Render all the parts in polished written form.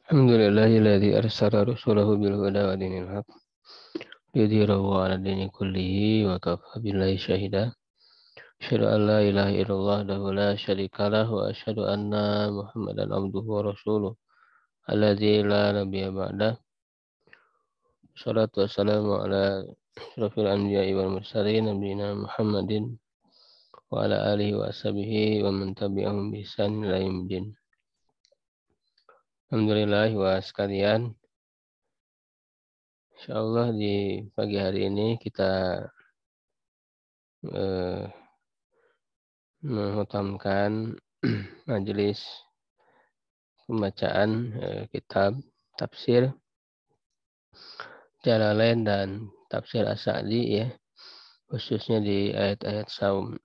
Alhamdulillahilladzi arsala rasulahu bil huda wa dinil haq liyudhhirahu 'ala dini kullihi wa kafa billahi syahida. Asyhadu an la ilaha illallah wahdahu la syarikalah wa asyhadu anna Muhammadan abduhu wa rasuluh alladzi la nabiyya ba'dah. Shalatu wassalamu ala asyrafil anbiya'i wal mursalin nabiyina Muhammadin wa ala alihi wa ashabihi wa man tabi'ahum bi ihsan ila yaumil. Alhamdulillah wa sekalian, insyaallah di pagi hari ini kita mengutamakan majelis pembacaan kitab tafsir Jalalain dan tafsir As-Sa'di ya, khususnya di ayat-ayat saum.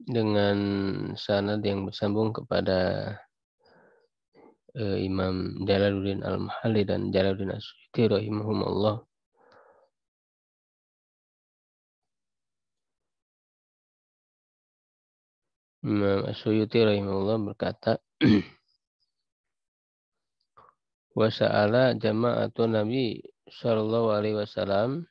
Dengan sanad yang bersambung kepada Imam Jalaluddin Al-Mahalli dan Jalaluddin As-Suyuti rahimahumullah. Imam As-Suyuti rahimahullah berkata, wa sa'ala jama'atun Nabi sallallahu alaihi wasallam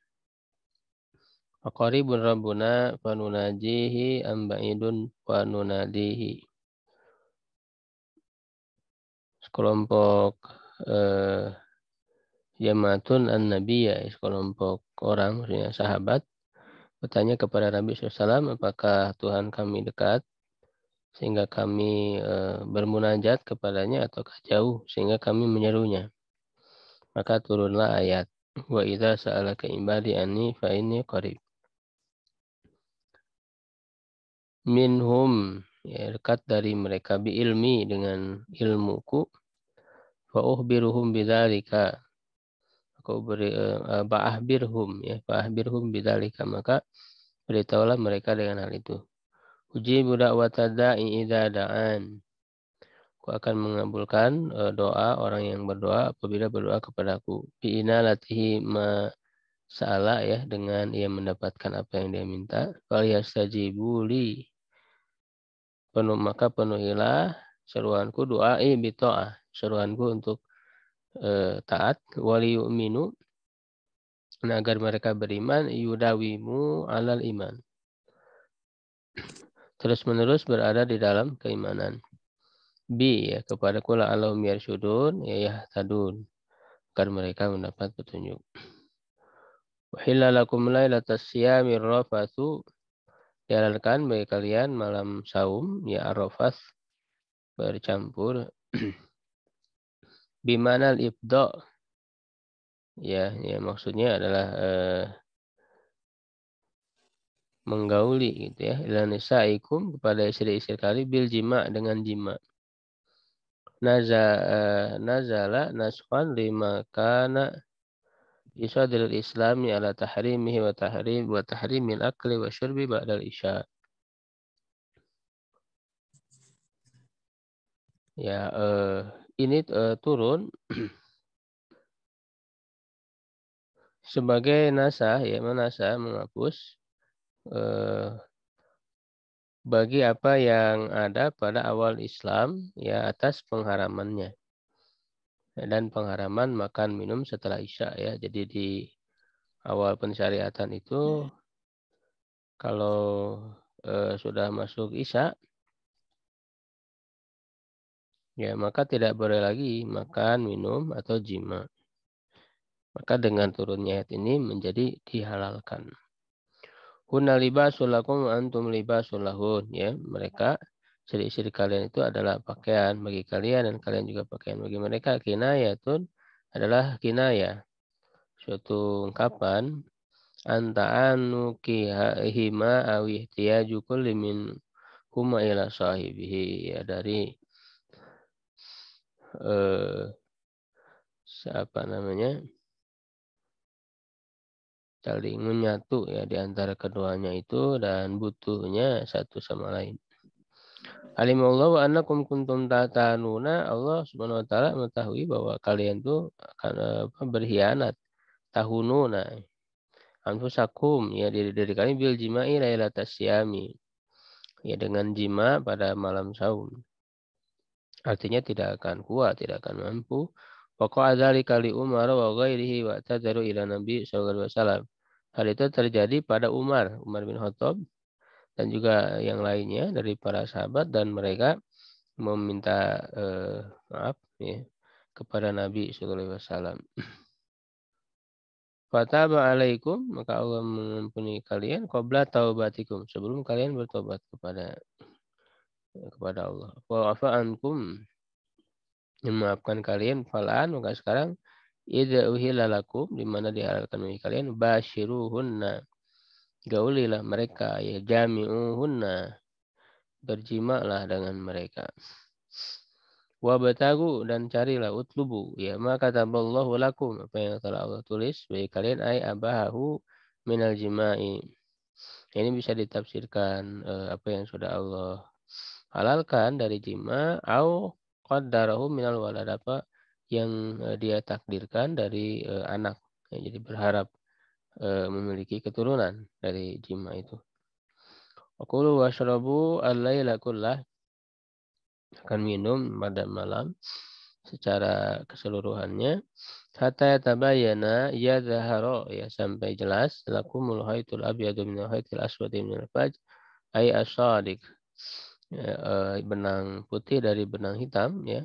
aqaribun rabbuna fanunajihi am ba'idun fanunadihi. Sekelompok jama'atun an-nabiyya, sekelompok orang, maksudnya sahabat, bertanya kepada Nabi SAW, apakah Tuhan kami dekat sehingga kami bermunajat kepadanya ataukah jauh sehingga kami menyerunya. Maka turunlah ayat, wa idza sa'alaka ibadi anni fa inni qarib. Minhum, ya, dekat dari mereka, bi ilmi, dengan ilmuku, fa ukhbiruhum bidzalika, aku beri ba'ahbirhum, ya, ba'ahbirhum bidzalika, maka beritahulah mereka dengan hal itu. Ujibu da'wata da'i idza da'an, aku akan mengabulkan doa orang yang berdoa apabila berdoa kepadaku. Bi inalatihi ma sa'ala, ya, dengan ia mendapatkan apa yang dia minta. Fal yastajibu li, maka penuhilah seruanku, doai bita'ah, seruanku untuk taat, wali yu'minu, agar mereka beriman, yudawimu alal iman, terus menerus berada di dalam keimanan. Bi, ya, kepada kula alahum yarsyudun, ya tadun, agar mereka mendapat petunjuk. Wahilla lakum lailatas siyamir rafathu, dihalalkan bagi kalian malam saum, ya, arafas, bercampur. Bimanal ibda, ya, maksudnya adalah menggauli gitu ya, ila nisaikum, kepada istri-istri kalian, bil jima, dengan jima. Nazala nasqan lima kana bisadril islami ala tahrimihi wa tahrimil akli wa syurbi ba'dal isya. Ya, ini turun sebagai nasah, ya, menasah, menghapus bagi apa yang ada pada awal Islam, ya, atas pengharamannya dan pengharaman makan minum setelah isya, ya. Jadi di awal pensyariatan itu kalau sudah masuk isya, ya, maka tidak boleh lagi makan, minum, atau jima. Maka dengan turunnya ayat ini menjadi dihalalkan. Hunna libasul lakum wa antum libasul lahun, ya, mereka, istri-istri kalian itu adalah pakaian bagi kalian dan kalian juga pakaian bagi mereka. Kinayatun adalah kinaya, suatu ungkapan, anta'anu hima awi ihtiyaju kulli min huma ila sahibihi, ya, dari apa namanya, saling menyatu, ya, di antara keduanya itu dan butuhnya satu sama lain. Alimallahu annakum kuntum tatanuna, Allah Subhanahu wa taala mengetahui bahwa kalian tuh akan berkhianat. Tahununa anfusakum, ya, diri kalian bil jima'i lailatas syami, ya, dengan jima pada malam saum. Artinya tidak akan kuat, tidak akan mampu. Waqa dzalika li Umar wa ghairihi wa tadaru ila Nabi sallallahu alaihi wasallam. Hal itu terjadi pada Umar bin Khattab dan juga yang lainnya dari para sahabat, dan mereka meminta maaf, ya, kepada Nabi sallallahu alaihi wasallam. Fataba alaikum, maka Allah mengampuni kalian qabla taubatikum, sebelum kalian bertobat kepada Allah. Wa afa ankum, memaafkan kalian. Falaan, maka sekarang idza uhilla lakum, di mana dihalalkan bagi kalian, basyiruhunna, gaulilah mereka, ya, jami'uhunna, berjimalah dengan mereka. Wabtagu, dan carilah, utlubu, ya, maka taballahu lakum, apa yang telah Allah tulis bagi kalian, ay abahahu minal jima'i. Ini bisa ditafsirkan apa yang sudah Allah halalkan dari jima, au qaddarahu minal walad, apa yang dia takdirkan dari anak. Ya, jadi berharap memiliki keturunan dari jima itu. Aqulu washrabu al-laila kullah, akan minum pada malam secara keseluruhannya, hatta yatabayyana yadhharu, ya, sampai jelas, lakumul haitul abyadu minal haitil aswadi minal fajr ay as-shadiq, ya, benang putih dari benang hitam, ya,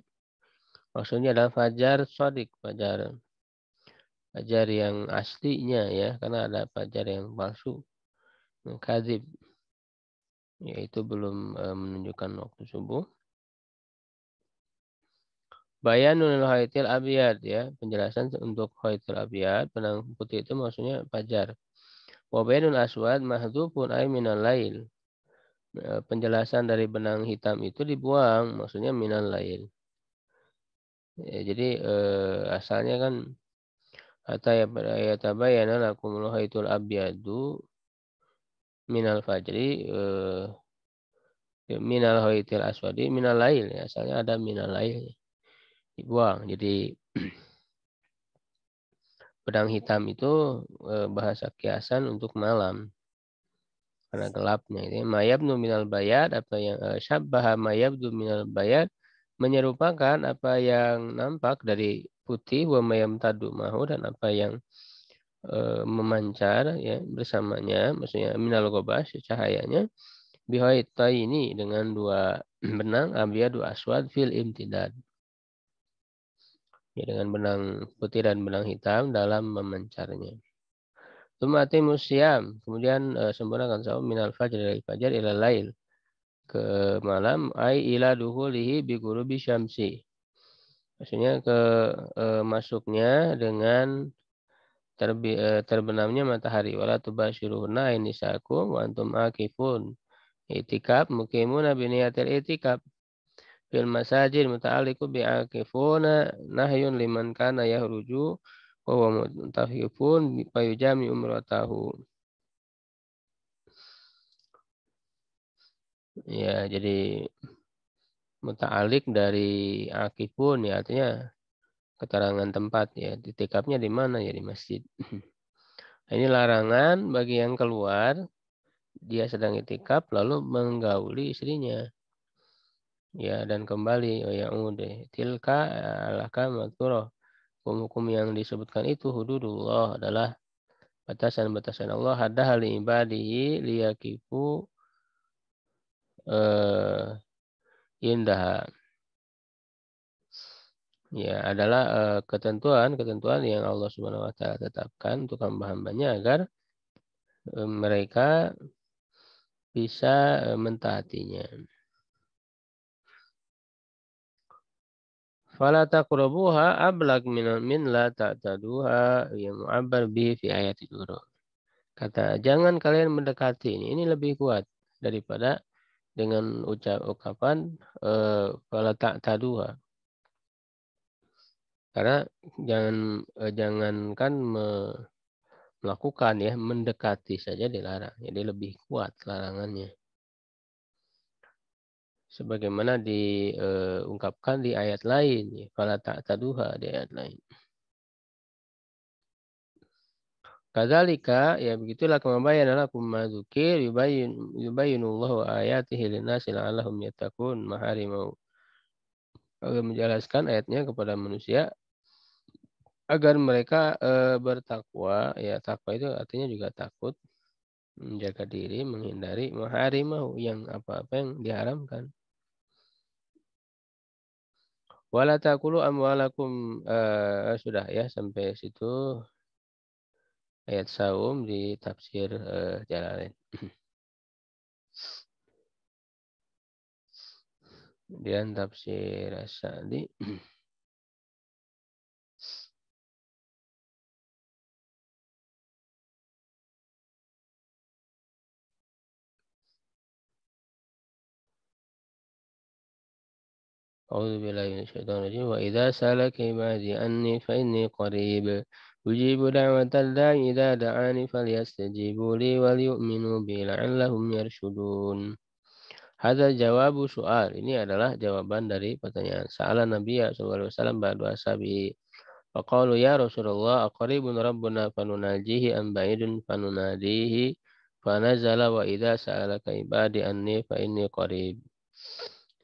maksudnya adalah fajar shadiq, fajar yang aslinya, ya, karena ada fajar yang palsu, yang kadzib, yaitu belum menunjukkan waktu subuh. Bayanul haitil abyad, ya, penjelasan untuk haitil abyad, benang putih itu maksudnya fajar. Wa bayanul aswad mahdhufun ay minal lail. Penjelasan dari benang hitam itu dibuang, maksudnya minal lail. Ya, jadi asalnya kan hatta yatabayyana lakumul haitul abyadu minal fajri, minal haitil aswadi minal lail, ya, asalnya ada minal lail, ya, dibuang. Jadi benang hitam itu bahasa kiasan untuk malam karena gelapnya. Ini mayabnu minal bayad, apa yang syabbaha mayabdu minal bayad, menyerupakan apa yang nampak dari putih, wa mayam tadu mahu, dan apa yang memancar, ya, bersamanya, maksudnya minal gobas, cahayanya, bihaita ini dengan dua benang, abyadu aswad fil imtidad, ya, dengan benang putih dan benang hitam dalam memancarnya. Tumati musyam, kemudian sempurnakan saum minal fajr, dari fajar, ila lail, ke malam, ai ila duhulihi bi ghurubi syamsi, maksudnya ke masuknya dengan terbenamnya matahari. Wala tubasyiruhunna ay nisakum wa antum akifun itikaf mukimuna bi niyatil itikaf fil masajid muta'alliqu bi akifuna nahyun liman kana yahruju wa huwa muntahifun fayujami umratahu. Ya, jadi muta'alliq dari akifun, ya, artinya keterangan tempat, ya, itikafnya di mana, ya, di masjid. Ini larangan bagi yang keluar, dia sedang itikaf lalu menggauli istrinya, ya, dan kembali, oh ya udah, tilka al-ahkam, hukum yang disebutkan itu hududullah, adalah batasan-batasan Allah, hadda hal ibadihi liyakifu indah, ya, adalah ketentuan yang Allah Subhanahu wa taala tetapkan untuk hamba-hambanya agar mereka bisa mentaatinya. Fala taqrabuha ablag min la ta'taduha, yang mu'abbar bi fi ayat itu. Kata jangan kalian mendekati ini lebih kuat daripada dengan ucapan fala ta'taduha. Karena jangankan melakukan, ya, mendekati saja dilarang. Jadi lebih kuat larangannya. sebagaimana diungkapkan di ayat lain, ya, fala ta'taduha di ayat lain. Kadzalika, ya begitulah kama bayyana lakum ma dzukir yubayyinullahu ayatihi lin-nasi la'allahum yattaqun, maharimau. Allah menjelaskan ayatnya kepada manusia agar mereka bertakwa. Ya, takwa itu artinya juga takut, menjaga diri, menghindari maharimau, yang apa-apa yang diharamkan. Wala taqulu amwalakum, sudah ya sampai situ ayat saum di tafsir Jalalain. Kemudian tafsir As-Sa'di. A'udzu billahi minasyaitonir rajim. Wa idza salaka ibadi anni fa inni qarib ujibu da'watal da'i idza da'ani falyastajibu li wal yu'minu bi la'allahum yarshudun. Hadza jawabu soal. Ini adalah jawaban dari pertanyaan. Sa'ala Nabi sallallahu alaihi wasallam ba'du ashabi. Faqalu ya Rasulullah aqribun rabbuna fanunajihi am ba'idun fanunadihi. Fanazala wa idza sa'alaka ibadi anni fa inni qarib.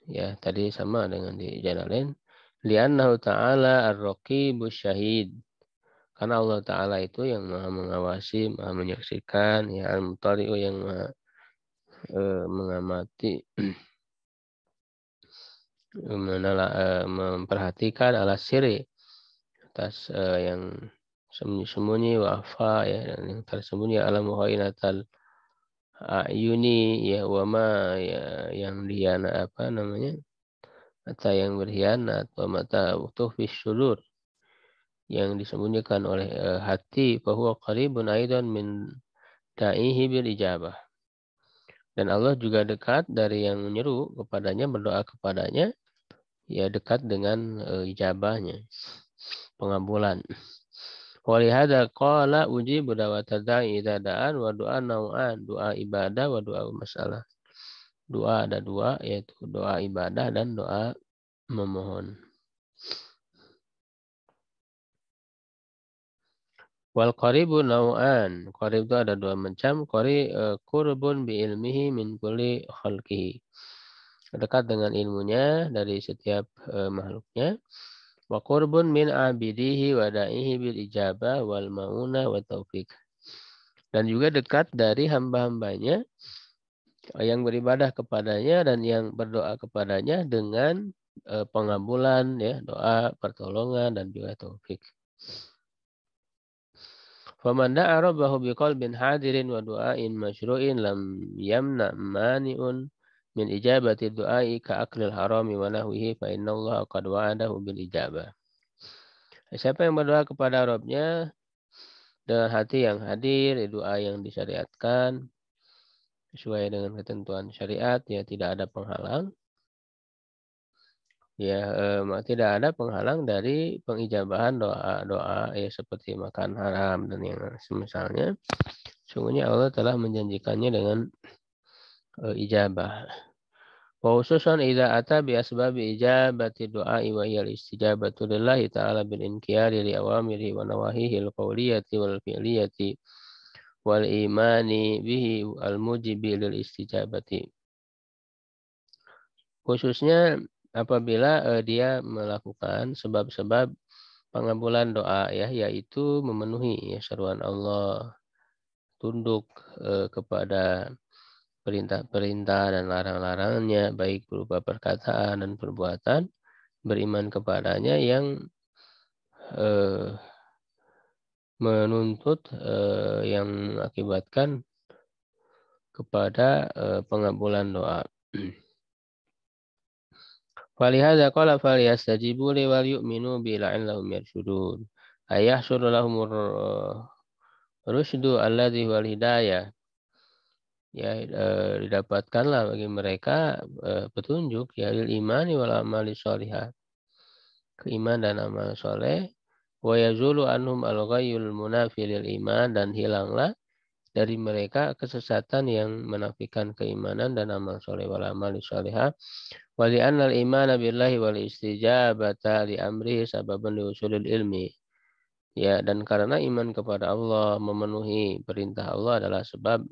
Ya, tadi sama dengan di Jalalain. Li'annahu ta'ala ar-raqibus syahid. Karena Allah Ta'ala itu yang maha mengawasi, maha menyaksikan, ya al-mutali'u, yang maha mengamati, memperhatikan ala siri, atas yang sembunyi-sembunyi, wafa, ya, dan yang tersembunyi alam muhainatal ayuni, ya wama, ya yang dia apa namanya, mata yang berkhianat, wa mata tuhfis sudur, yang disembunyikan oleh hati, fahuwa qaribun aidan min da'ihi bil ijabah. Dan Allah juga dekat dari yang menyeru kepadanya, berdoa kepadanya, ya dekat dengan ijabahnya, pengabulan. Walihada qala ujibu da'watad da'i idza da'an wa du'a nau'an, doa ibadah wa doa masalah. Doa ada dua, yaitu doa ibadah dan doa memohon. Wal qaribu nau'an. Qarib itu ada dua macam. Qurbun bi ilmihi min kulli khalqihi. Dekat dengan ilmunya dari setiap makhluknya. Wa qurbun min abidihi wa da'ihi bil ijabah wal mauna wa taufiq. Dan juga dekat dari hamba-hambanya yang beribadah kepadanya dan yang berdoa kepadanya dengan pengabulan, ya, doa, pertolongan, dan juga taufik. Faman da'a rabbahu biqalbin hadirin wa du'ain masyru'in lam yamna mani'un min ijabati du'ai ka aklil harami wa nahwihi fa innallaha qad wa'adahu bil ijabah. Siapa yang berdoa kepada Rabbnya dengan hati yang hadir, doa yang disyariatkan sesuai dengan ketentuan syariat, ya tidak ada penghalang. Ya, tidak ada penghalang dari pengijabahan doa-doa, ya seperti makan haram dan yang semisalnya. Sungguhnya Allah telah menjanjikannya dengan ijabah. Wa khususan idza ata bi asbabi ijabati du'a wa hiya al-istijabatu lillahi ta'ala bil inqiyadi li awamiri wa nawahihi al-qawliyati wal fi'liyati wal imani bihi al-mujibi lil istijabati. Khususnya apabila dia melakukan sebab-sebab pengabulan doa, ya, yaitu memenuhi, ya, seruan Allah, tunduk kepada perintah-perintah dan larang-larangannya, baik berupa perkataan dan perbuatan, beriman kepadanya yang menuntut, yang mengakibatkan kepada pengabulan doa. Falihadza qala falyastajibu li wal yu'minu bi la'allahum yarshudun. Ayahsuru lahumur rusydu alladzi wal hidayah. Ya, didapatkanlah bagi mereka petunjuk, ya, lil imani wal amali sholihat, keiman dan amal soleh. Wa yazulu anhum al-ghayyul munafi lil iman, dan hilanglah dari mereka kesesatan yang menafikan keimanan dan amal soleh wal amal solehah. Wa li'anna al-imana billahi wal istijabata li amrihi sababan li usulil ilmi. Ya, dan karena iman kepada Allah, memenuhi perintah Allah adalah sebab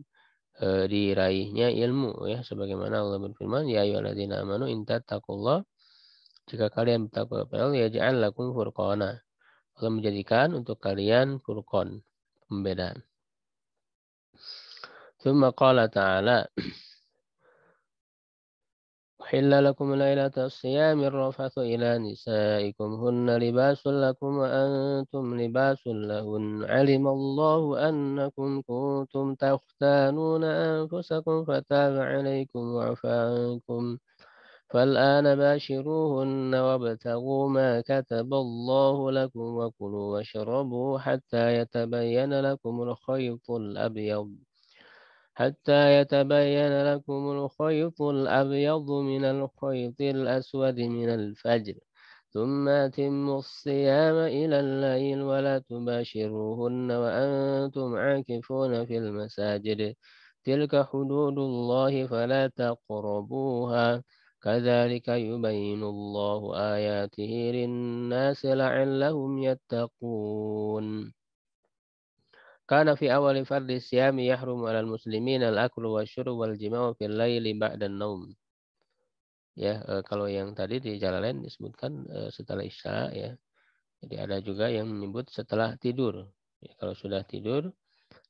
diraihnya ilmu, ya, sebagaimana Allah berfirman, ya ayyuhalladzina amanu in tattaqullah, jika kalian bertakwa kepada Allah, yaj'al lakum furqana, Allah menjadikan untuk kalian furqan, pembedaan. Tsumma qala ta'ala, أحل لكم ليلة الصيام الرفث إلى نسائكم هن لباس لكم وأنتم لباس لهن علم الله أنكم كنتم تختانون أنفسكم فتاب عليكم وعفى عنكم فالآن باشروهن وابتغوا ما كتب الله لكم وكلوا واشربوا حتى يتبين لكم الخيط الأبيض من الخيط الأسود من الفجر ثم أتموا الصيام إلى الليل ولا تباشروهن وأنتم عاكفون في المساجد تلك حدود الله فلا تقربوها كذلك يبين الله آياته للناس لعلهم يتقون. Kana fi awali fardhi siyami yahrumu 'alal muslimin al-aklu wasyurbu wal jima'u fil laili ba'da naum. Ya, kalau yang tadi di Jalalain disebutkan setelah Isya, ya. Jadi ada juga yang menyebut setelah tidur. Ya, kalau sudah tidur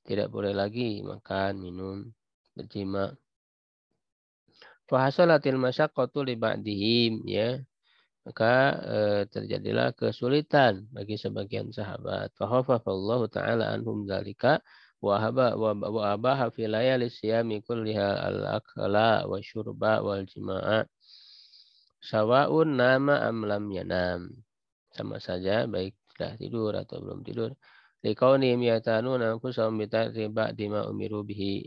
tidak boleh lagi makan, minum, berjima. Fa hasalatil masyaqqatu li ba'dihim, ya. Maka terjadilah kesulitan bagi sebagian sahabat. Fa khaffafallahu ta'ala anhum dzalika wa abaha fi layali siyami kulliha al-akla wa syurba wal jima'a sawa'un nama am lam yanam. Sama saja baik sudah tidur atau belum tidur. Liqaunihim yatanuna anfusahum bitartiba dima umiru bihi.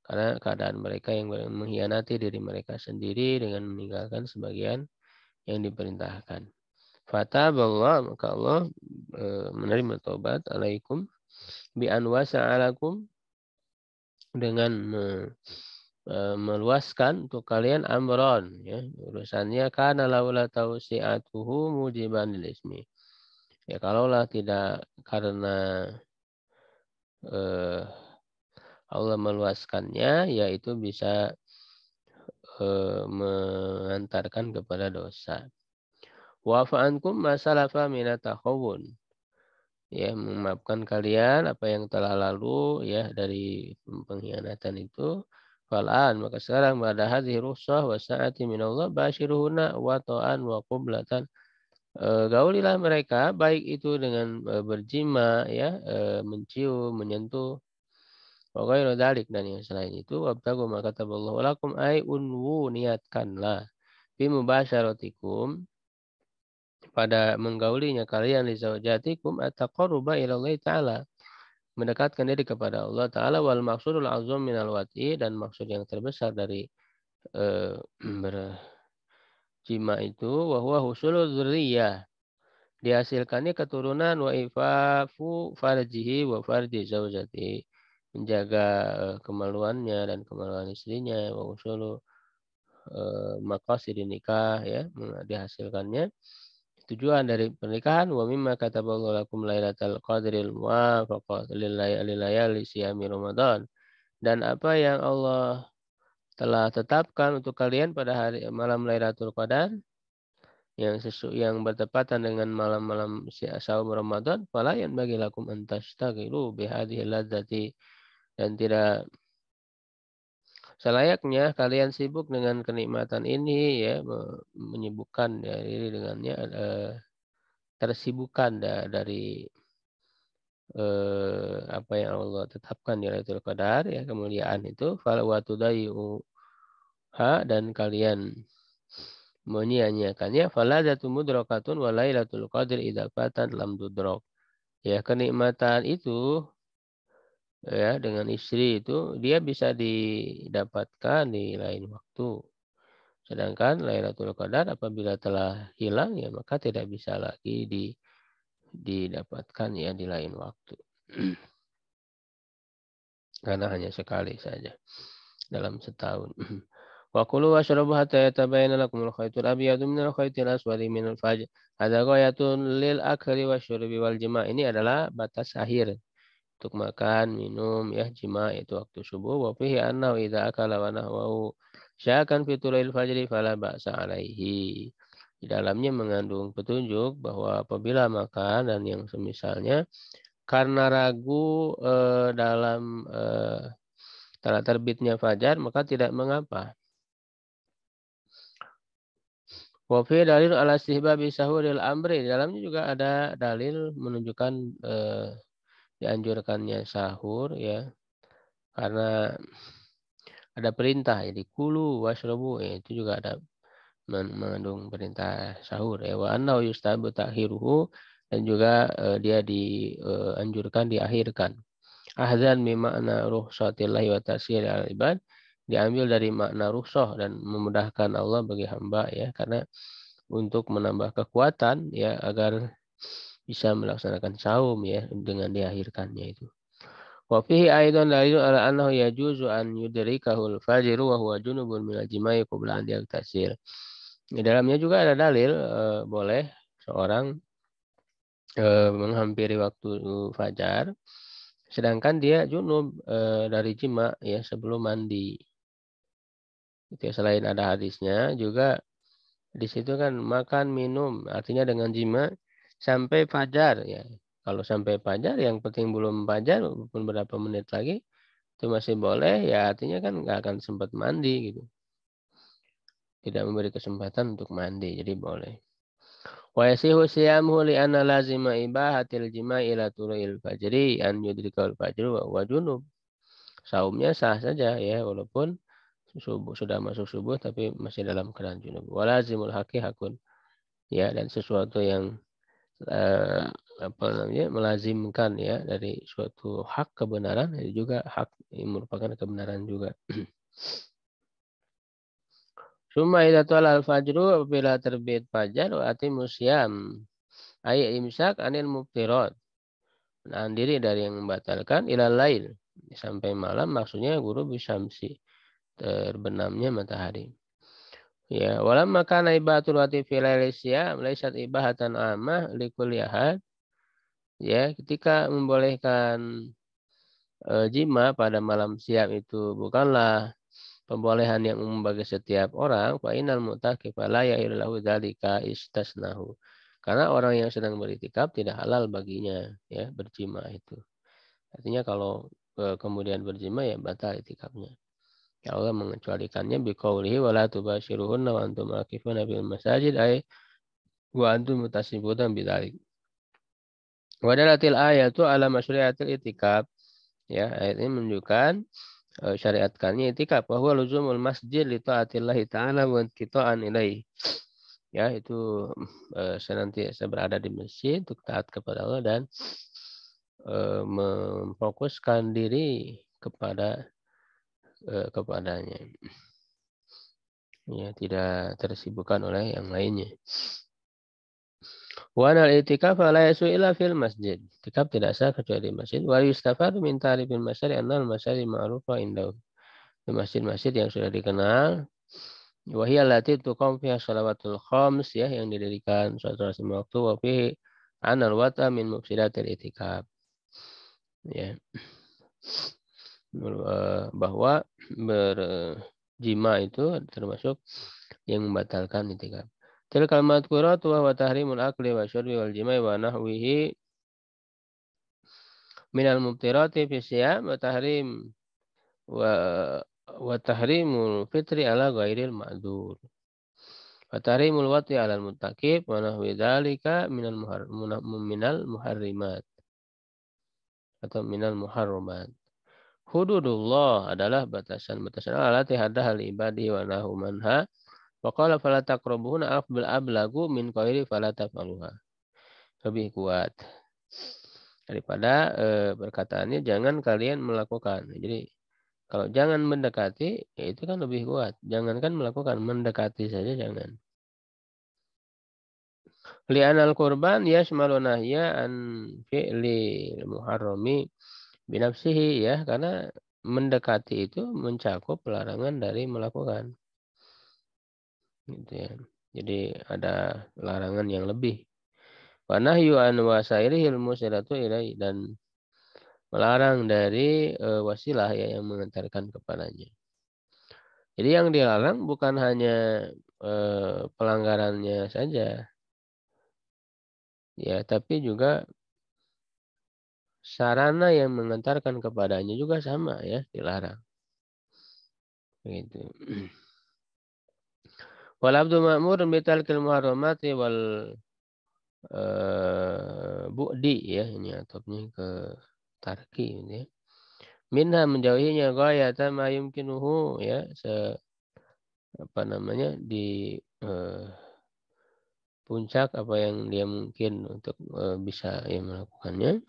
Karena keadaan mereka yang mengkhianati diri mereka sendiri dengan meninggalkan sebagian yang diperintahkan. Fataballah, maka Allah menerima taubat alaikum bi anwasa'alakum dengan meluaskan untuk kalian amron, ya, urusannya kana laula tausi'atuhu mujiban lil ismi. Ya, kalaulah tidak karena Allah meluaskannya, yaitu bisa mengantarkan kepada dosa. Wa'fa'ankum masalafa minatakhawun. Ya, memaafkan kalian apa yang telah lalu, ya, dari pengkhianatan itu. Fal'an, maka sekarang pada hadhihi rukhsah wa sa'ati minallah basyiruhunna wa ta'an wa qublatan. Gaulilah mereka baik itu dengan berjima, ya, mencium, menyentuh, wa ghairu dzalik, dan yang selain itu, wabtagu ma kataballahu lakum ay unwu, niatkanlah fi mubasyaratikum, pada menggaulinya kalian li zaujatikum at-taqarruba ila Allah taala, mendekatkan diri kepada Allah taala, wal maqsudul azam minal wat'i, dan maksud yang terbesar dari berjima itu wa huwa husulul dzurriyyah, dihasilkannya keturunan, wa ifafu farjihi wa farji zaujatihi, menjaga kemaluannya dan kemaluan istrinya, wa usulu maqasidin nikah, ya, dihasilkannya tujuan dari pernikahan. Wa mimma kataballahu lakum lailatal qadril muwafaqah lil layali siyami Ramadan, dan apa yang Allah telah tetapkan untuk kalian pada hari malam Lailatul Qadar yang bertepatan dengan malam-malam saum Ramadan. Fala yanbaghi lakum an tastaghilu bihadhihi ladzati, dan tidak selayaknya kalian sibuk dengan kenikmatan ini, ya, menyibukkan diri dengannya, tersibukkan dari apa yang Allah tetapkan di Lailatul Qadar, ya, kemuliaan itu. Fal wa tudayuha, dan kalian menyia-nyiakannya. Faladzatu mudrakatun wa lailatul qadr idza fatan lam tudrak. Ya, kenikmatan itu, ya, dengan istri itu dia bisa didapatkan di lain waktu. Sedangkan Lailatul Qadar apabila telah hilang, ya, maka tidak bisa lagi didapatkan, ya, di lain waktu. karena hanya sekali saja dalam setahun. Wa kulu washrabu hatta yatabayyana lakumul khaytul abyadu minal khaytil aswadi minal fajr. Hadza ghayatun lil akli wasyurbi wal jima'. Ini adalah batas akhir untuk makan, minum, ya, jima' itu waktu subuh. Wa fihi annahu idza akala wa nahwahu syakan fi tulail fajri fala ba'sa alaihi. Di dalamnya mengandung petunjuk bahwa apabila makan dan yang semisalnya karena ragu dalam tanda terbitnya fajar, maka tidak mengapa. Wa fi dalil ala istihbabi sahuril amri. Di dalamnya juga ada dalil menunjukkan dianjurkannya sahur, ya, karena ada perintah, jadi kulu washrabu, ya, itu juga ada mengandung perintah sahur, ya. Wa annahu yustahabu ta'khiruhu, dan juga dia dianjurkan diakhirkan. Ahzan mi makna rukhsatillahi wa tasyir al-ibad, diambil dari makna rukhsah dan memudahkan Allah bagi hamba, ya, karena untuk menambah kekuatan, ya, agar bisa melaksanakan saum, ya, dengan diakhirkannya itu. Wa fihi aidan dalil ala annahu yajuzu an yudrikahul fajiru wa huwa junubun minal jima'i qabla an yaktasir. Di dalamnya juga ada dalil boleh seorang menghampiri waktu fajar sedangkan dia junub dari jima, ya, sebelum mandi. Itu, selain ada hadisnya juga di situ kan makan minum artinya dengan jima sampai fajar, ya. Kalau sampai fajar, yang penting belum fajar walaupun berapa menit lagi itu masih boleh, ya, artinya kan nggak akan sempat mandi gitu. Tidak memberi kesempatan untuk mandi, jadi boleh. Wa yasihu siyamuhu li anna lazima ibahatil jima'i ila tulu'il fajri an yudrikal fajru wa huwa junub. Saumnya sah saja, ya, walaupun sudah masuk subuh tapi masih dalam keadaan junub. Wa lazimul haqqi hakun, ya, dan sesuatu yang apa namanya melazimkan, ya, dari suatu hak kebenaran, itu juga hak yang merupakan kebenaran juga. Summa idza tala al-fajru, apabila terbit fajar, wa atimus syam ay imsak anil muftirat, menahan diri dari yang membatalkan, ilal lail, sampai malam, maksudnya ghurubi syamsi, terbenamnya matahari. Ya, walamma kana ibatul wati fi lailil syam laysat ibahatan ammah likulli ahad. Ya, ketika membolehkan jima pada malam siam itu bukanlah pembolehan yang umum bagi setiap orang, fa innal mu'takifa la yahilu lahu dzalika istasnahu. Karena orang yang sedang beriktikaf tidak halal baginya, ya, berjima itu. Artinya kalau kemudian berjima, ya, batal iktikafnya. Ya, Allah mengecualikannya biqaulihi wala tubasyiruhunna wa antum aqifuna fil masajid ay wa antum mutasibuna bidzalik. Wa dalatil ayatu ala masyri'atil iktikaf. Ya, ayat ini menunjukkan syariatkannya itikaf, bahwa luzumul masjid li taatillahi ta'ala wa inqita'an ilaih. Ya, itu senantiasa berada di masjid untuk taat kepada Allah dan memfokuskan diri kepadanya. Ya, tidak tersibukkan oleh yang lainnya. Wa anal i'tikaf la yasu illa fil masjid. I'tikaf tidak sah kecuali di masjid. Wa yustafadu min ta'rifil masyari annal masyari ma'rufa indahu. Di masjid-masjid yang sudah dikenal, wa hiya allati tuqam fiha shalawatul khams, ya, yang didirikan sholat lima waktu, wa fihi anal wata min mufsidatil i'tikaf. Ya. Bahwa berjima itu termasuk yang membatalkan i'tikaf. Tilkal madhkuratu wa tahrimul akli wa syurbi wal jima'i wa nahwihi minal mubtirati fi siyam wa tahrim wa tahrimul fitri ala ghairil ma'dzur. Wa tahrimul wati ala al-muttaqib wa nahwi dzalika minal muharrimat atau minal muharramat. Hududullah adalah batasan-batasan Allah allati haddaha li ibadihi wa nahu manha. Wa qala fala taqrabuhunna ablagu min qaili fala taf'aluha. Lebih kuat daripada perkataannya jangan kalian melakukan. Jadi kalau jangan mendekati, ya, itu kan lebih kuat. Jangankan melakukan, mendekati saja jangan. Li'anal qurban yashmalu nahya an fi'li muharrami binafsihi, ya, karena mendekati itu mencakup larangan dari melakukan. Gitu ya. Jadi ada larangan yang lebih. Wa nahyu an wasairihil musilatu ilai, dan melarang dari wasilah ya yang mengantarkan kepadanya. Jadi yang dilarang bukan hanya pelanggarannya saja, ya, tapi juga sarana yang mengantarkan kepadanya juga sama ya, dilarang. Begitu. Wal abdu ma'murun bitalkil muharramati wal bu'di ya, ini atopnya ke tarki ini ya. Minha menjauhinya ghayata ma yumkinuhu ya, apa namanya, di puncak apa yang dia mungkin untuk bisa ya melakukannya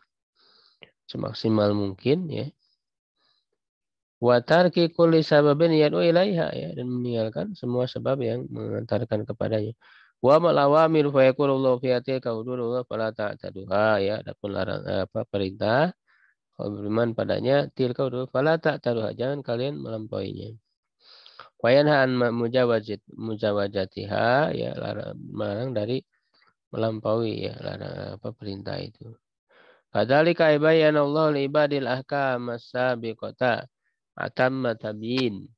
semaksimal mungkin ya. Wa tarki kulli sababin yad'u ilaiha ya, dan meninggalkan semua sebab yang mengantarkan kepadanya. Wa malawamir fa yaqulullahu fi atika hududullah fala ta'taduha ya, adapun larang apa perintah kalau beriman padanya tilka hudud fala ta'taduha, jangan kalian melampauinya. Wa yanha an mujawazatiha ya, melarang dari melampaui ya, larang apa perintah itu. Kadzalika ibayyana Allah li ibadil ahkam as-sabiqata atamma tabyin.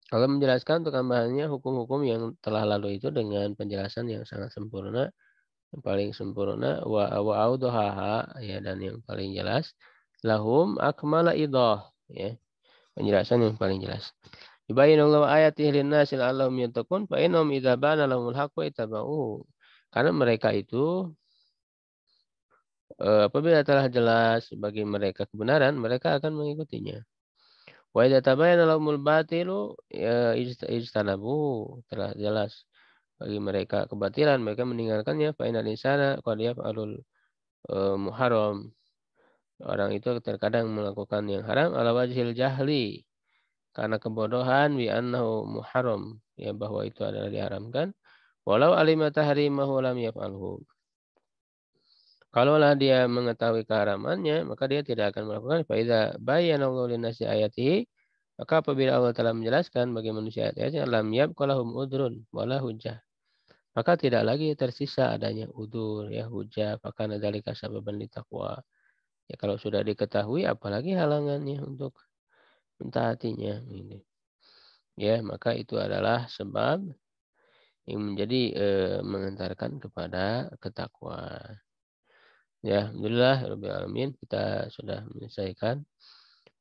Allah menjelaskan untuk hambaannya hukum-hukum yang telah lalu itu dengan penjelasan yang sangat sempurna, yang paling sempurna, wa audahaha ya, dan yang paling jelas, lahum akmala idah ya, penjelasan yang paling jelas. Yubayyinullahu ayatihi lin-nasi la'allahum yattaqun fa innahum idza bana lahumul haqqu ittaba'uhu. Karena mereka itu apabila telah jelas bagi mereka kebenaran, mereka akan mengikutinya. Wa idza tabayyana lahumul batilu ya ijtanabu, telah jelas bagi mereka kebatilan, mereka meninggalkannya. Fa innal insana qad yaf'alul muharram. Orang itu terkadang melakukan yang haram ala wajhil jahli, karena kebodohan, bi annahu muharram ya, bahwa itu adalah diharamkan. Walau alima tahrimahu lam yaf'alhu. Kalaulah dia mengetahui keharamannya, maka dia tidak akan melakukan. Fa idza bayyana Allahu lin-nasi ayatihi, maka apabila Allah telah menjelaskan bagi manusia ayat-ayatnya, lam yabqa lahum udrun wala hujjah, maka tidak lagi tersisa adanya udur ya, hujjah. Maka nadzalika sababan litaqwa. Ya, kalau sudah diketahui apalagi halangannya untuk mentaatinya ini. Ya, maka itu adalah sebab yang menjadi mengantarkan kepada ketakwaan. Ya, alhamdulillah rabbil alamin, kita sudah menyelesaikan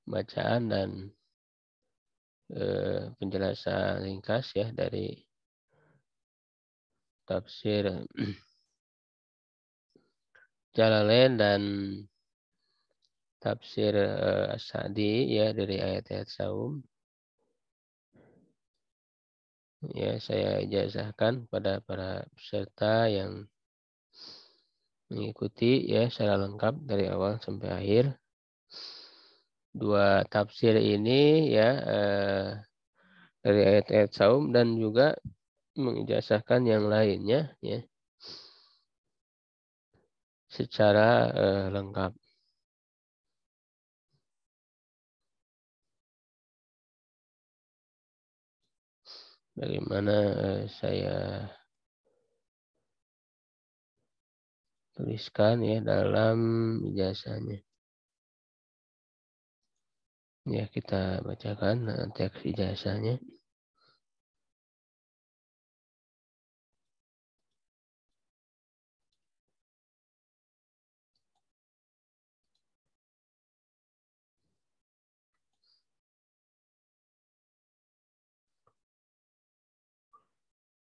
bacaan dan penjelasan ringkas ya dari tafsir Jalalain dan tafsir As-Sa'di ya, dari ayat-ayat saum. Ya, saya ijazahkan pada para peserta yang mengikuti ya secara lengkap dari awal sampai akhir. Dua tafsir ini ya dari ayat-ayat saum, dan juga mengijazahkan yang lainnya ya secara lengkap. Bagaimana saya tuliskan ya dalam ijazahnya. Ya, kita bacakan teks ijazahnya.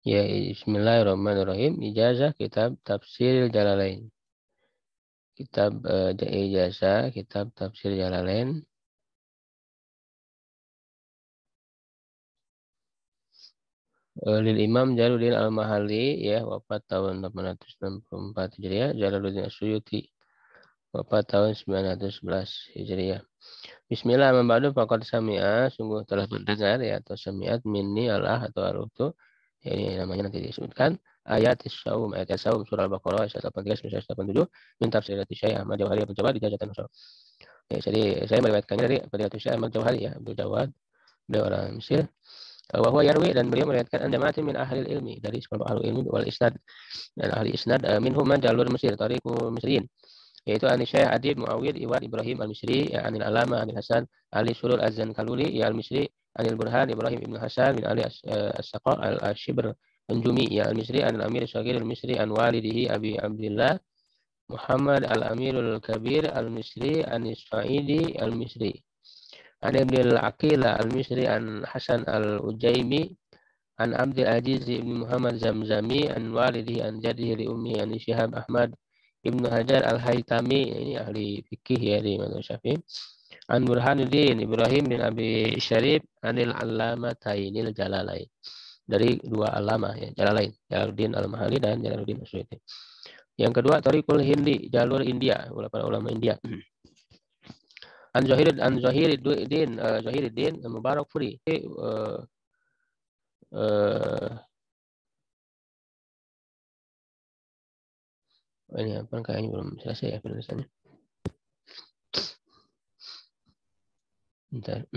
Ya, bismillahirrahmanirrahim. Ijazah kitab Tafsir Jalalain. Kitab ijazah kitab Tafsir Jalalain. Lil Imam Jalaluddin Al-Mahalli ya, wafat tahun 864 Hijriah. Jalaluddin As-Suyuti wafat tahun 911 Hijriah. Bismillah, membadu faqad sami'a, sungguh telah mendengar ya, atau sami'at minni Allah atau arutu ya, ini namanya nanti disebutkan ayat saum, ayat saum surah Al-Baqarah ayat 83 sampai 187 min tafsir Syekh Ahmad Jawhari Abdul Jawad di Jazatan Usul. Ya, jadi saya meriwayatkannya dari Fadilatul Syekh Ahmad Jauhari ya, Abdul Jawad, beliau orang Mesir. Wa huwa yarwi, dan beliau meriwayatkan an jamaatin min ahli ilmi, dari sekelompok ahli ilmi wal isnad, dan ahli isnad minhum man jalur Mesir tariqu Misriyin, yaitu an Syekh Adib Muawiyah Iwad Ibrahim al-Misri ya, anil Alama anil Hasan Ali Surur Az-Zankaluli ya al-Misri, anil Burhan Ibrahim ibn Hasan bin Ali As-Saqa al-Shibr Anjumi ya al-Misri, anil Amir Syagir al-Misri an walidihi Abi Abdullah Muhammad al-Amirul Kabir al-Misri an Isfaidi al-Misri, an Ibn al-Aqil al-Misri an Hasan al-Ujaimi an Abdul Aziz ibn Muhammad Zamzami an walidihi an jadihi li ummi an Syihab Ahmad Ibnu Hajar al-Haytami, ini ahli fikih ya di Imam Syafi'i, an Burhanuddin Ibrahim bin Abi Syarif anil Allamatainil Jalalain, dari dua alama ya, Jalalain, Jalaluddin Al-Mahali dan Jalaluddin As-Suyuti. Yang kedua Tariqul Hindi, jalur India, para ulama India. An Zahiruddin Mubarak Furi. Ini apa, kayaknya belum selesai ya penulisannya. Bentar.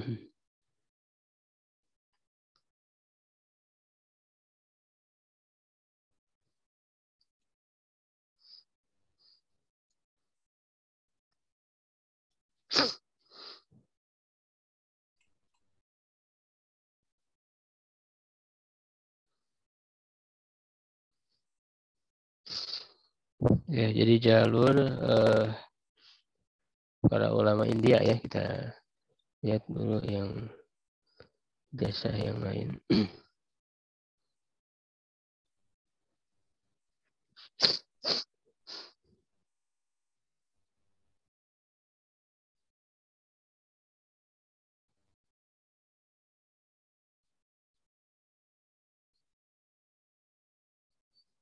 Ya, jadi jalur para ulama India ya, kita lihat dulu yang jasa yang lain.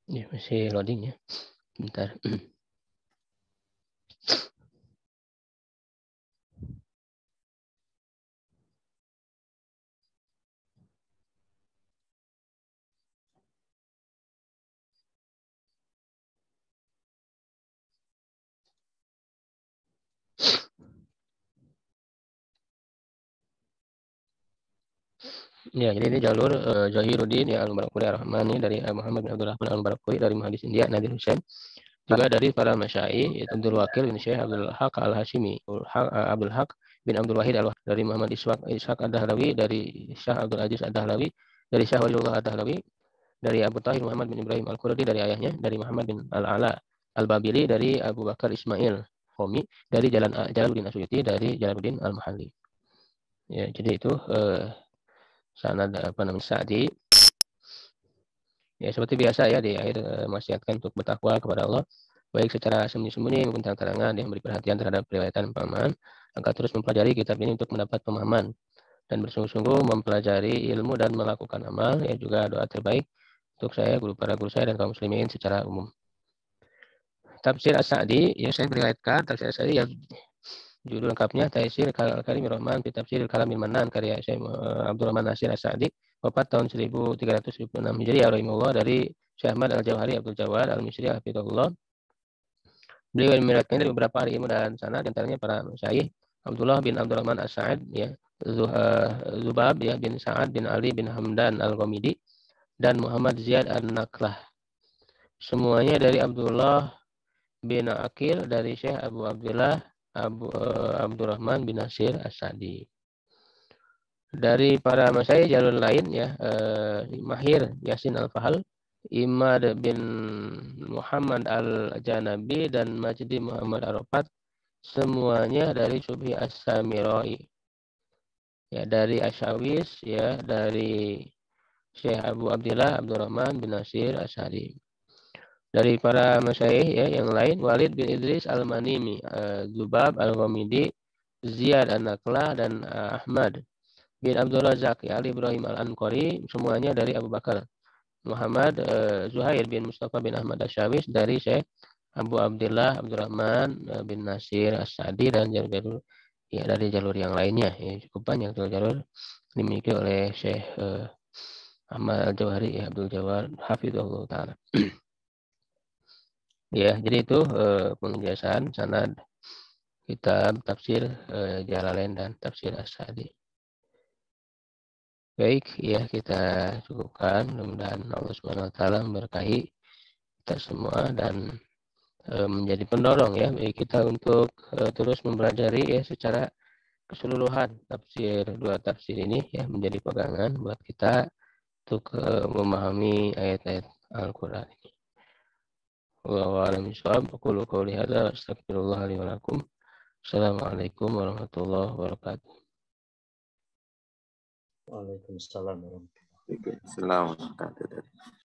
Ya, masih loading ya. Bentar. Ya, jadi ini jalur Zahiruddin ya Al-Barakuri Ar-Rahmani dari Muhammad bin Abdul Rahman Al-Barakuri dari Muhaddis India Nadir Hussein. Juga dari para masyayikh yaitu Abdul Wakil bin Syekh Abdul Haq Al-Hashimi, Abdul Haq bin Abdul Wahid dari Muhammad Ishaq Ad-Dahlawi, dari Syekh Abdul Aziz Ad-Dahlawi, dari Syekh Waliullah Ad-Dahlawi, dari Abu Tahir Muhammad bin Ibrahim Al-Quradi dari ayahnya, dari Muhammad bin Al-Ala Al-Babili, dari Abu Bakar Ismail Homi, dari Jalaluddin Asyuyuti, dari Jalaluddin Al-Mahalli. Ya, jadi itu sanad Sa'di. Ya, seperti biasa ya, di akhir wasiatkan untuk bertakwa kepada Allah, baik secara sembunyi-sembunyi maupun terang-terangan, yang beri perhatian terhadap riwayatan pemahaman, agar terus mempelajari kitab ini untuk mendapat pemahaman dan bersungguh-sungguh mempelajari ilmu dan melakukan amal. Ya, juga doa terbaik untuk saya, para guru saya dan kaum muslimin secara umum. Tafsir As-Sa'di, ya saya meriwayatkan tafsir As-Sa'di yang judul lengkapnya Taisir Karimir Rahman fi Tafsir Kalamil Manan, karya Syekh Abdul Rahman Nasir As-Sa'di, wafat tahun 1376 Hijriah rahimahullah, dari Syekh Ahmad Al-Jauhari Abdul Jawad Al-Misri hafizahullah. Beliau meriwayatkan dari beberapa ahli ilmu dan sanad, antaranya para masyayikh Abdullah bin Abdurrahman As-Sa'id ya, Zubab ya bin Sa'ad bin Ali bin Hamdan Al-Ghamidi, dan Muhammad Ziyad An-Naklah. Semuanya dari Abdullah bin Aqil, dari Syekh Abu Abdullah Abdurrahman bin Nasir As-Sa'di. Dari para masyayikh jalur lain ya, Mahir Yasin Al-Fahal, Imad bin Muhammad Al-Janabi, dan Majdi Muhammad Arafat, semuanya dari Subhi As-Samirai. Ya, dari Asyawis ya, dari Syekh Abu Abdullah Abdurrahman bin Nasir As-Sa'di. Dari para masyayikh ya yang lain, Walid bin Idris Al-Manimi, Zubab Al-Ghamidi, Ziyad An-Naklah, dan Ahmad bin Abdul Razak ya, Ali Ibrahim Al-Anqari, semuanya dari Abu Bakar Muhammad Zuhair bin Mustafa bin Ahmad Asyawis, dari Syekh Abu Abdullah Abdurrahman bin Nasir As-Sa'di, dan jalur ya dari jalur yang lainnya. Ya, cukup banyak jalur dimiliki oleh Syekh Ahmad Al-Jauhari ya, Abdul Jawad hafizahullah taala. Ya, jadi itu penjelasan sanad kitab tafsir Jalalain dan tafsir As-Sa'di. Baik, ya kita cukupkan. Mudah-mudahan Allah Subhanahu wa taala memberkahi kita semua dan menjadi pendorong ya bagi kita untuk terus mempelajari ya secara keseluruhan dua tafsir ini ya, menjadi pegangan buat kita untuk memahami ayat-ayat Al-Qur'an ini. Wallahu a'lam bishawab. Aqulu qouli hadza wa astaghfirullah li wa lakum. Assalamualaikum warahmatullahi wabarakatuh. Waalaikumsalam warahmatullahi wabarakatuh. Waalaikumsalam warahmatullahi wabarakatuh.